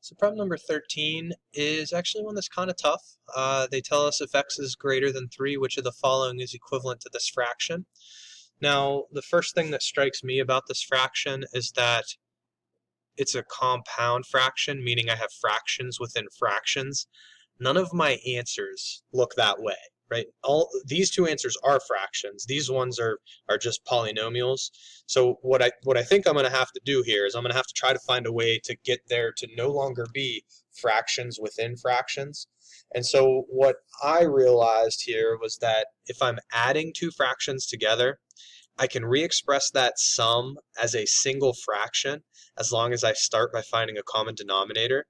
So problem number 13 is actually one that's kind of tough. They tell us if x is greater than 3, which of the following is equivalent to this fraction? Now, the first thing that strikes me about this fraction is that it's a compound fraction, meaning I have fractions within fractions. None of my answers look that way, right? All these two answers are fractions. These ones are just polynomials. So what I think I'm going to have to do here is I'm going to have to try to find a way to get there to no longer be fractions within fractions. And so what I realized here was that if I'm adding two fractions together, I can re-express that sum as a single fraction as long as I start by finding a common denominator.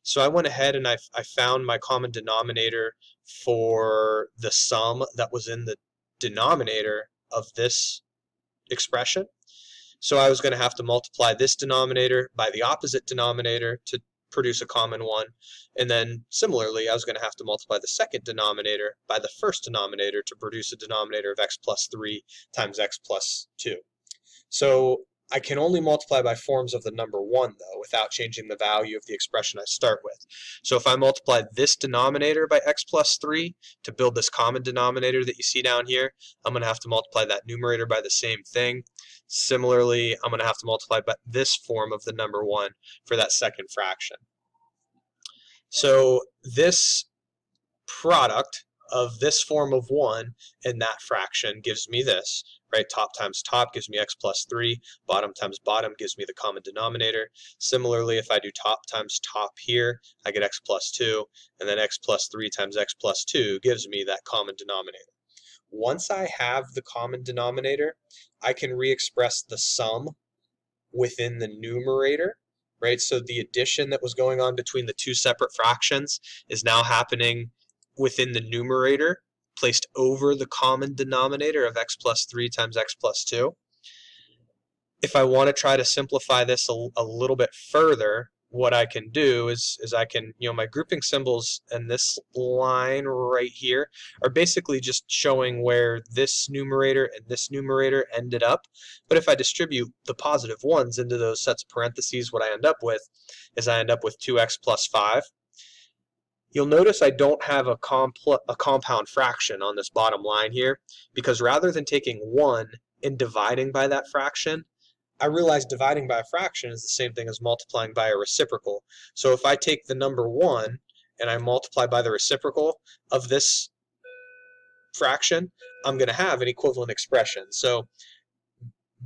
So I went ahead and I found my common denominator for the sum that was in the denominator of this expression. So I was going to have to multiply this denominator by the opposite denominator to produce a common one. And then similarly, I was going to have to multiply the second denominator by the first denominator to produce a denominator of x plus 3 times x plus 2. So I can only multiply by forms of the number 1, though, without changing the value of the expression I start with. So if I multiply this denominator by x plus 3 to build this common denominator that you see down here, I'm going to have to multiply that numerator by the same thing. Similarly, I'm going to have to multiply by this form of the number 1 for that second fraction. So this product of this form of 1 and that fraction gives me this, right? Top times top gives me x plus 3, bottom times bottom gives me the common denominator. Similarly, if I do top times top here, I get x plus 2, and then x plus 3 times x plus 2 gives me that common denominator. Once I have the common denominator, I can re-express the sum within the numerator, right? So the addition that was going on between the two separate fractions is now happening within the numerator, placed over the common denominator of x plus 3 times x plus 2. If I want to try to simplify this a little bit further, what I can do is I can, my grouping symbols and this line right here are basically just showing where this numerator and this numerator ended up. But if I distribute the positive ones into those sets of parentheses, what I end up with is I end up with 2x plus 5. You'll notice I don't have a compound fraction on this bottom line here, because rather than taking 1 and dividing by that fraction, I realize dividing by a fraction is the same thing as multiplying by a reciprocal. So if I take the number 1 and I multiply by the reciprocal of this fraction, I'm going to have an equivalent expression. So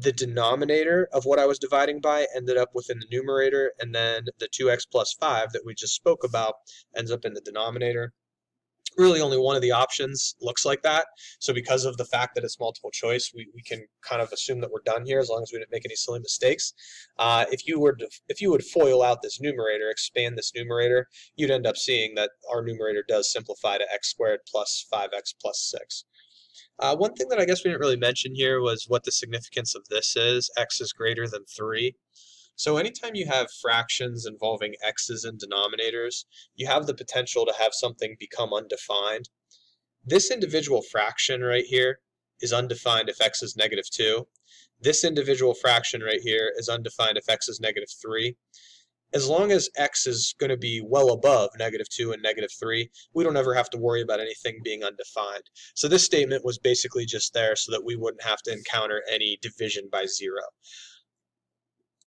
the denominator of what I was dividing by ended up within the numerator, and then the 2x plus 5 that we just spoke about ends up in the denominator. Really only one of the options looks like that. So because of the fact that it's multiple choice, we can kind of assume that we're done here as long as we didn't make any silly mistakes. If you would FOIL out this numerator, expand this numerator, you'd end up seeing that our numerator does simplify to x squared plus 5x plus 6. One thing that I guess we didn't really mention here was what the significance of this is. X is greater than 3. So anytime you have fractions involving x's and denominators, you have the potential to have something become undefined. This individual fraction right here is undefined if x is negative 2. This individual fraction right here is undefined if x is negative 3. As long as x is going to be well above negative 2 and negative 3, we don't ever have to worry about anything being undefined. So this statement was basically just there so that we wouldn't have to encounter any division by 0.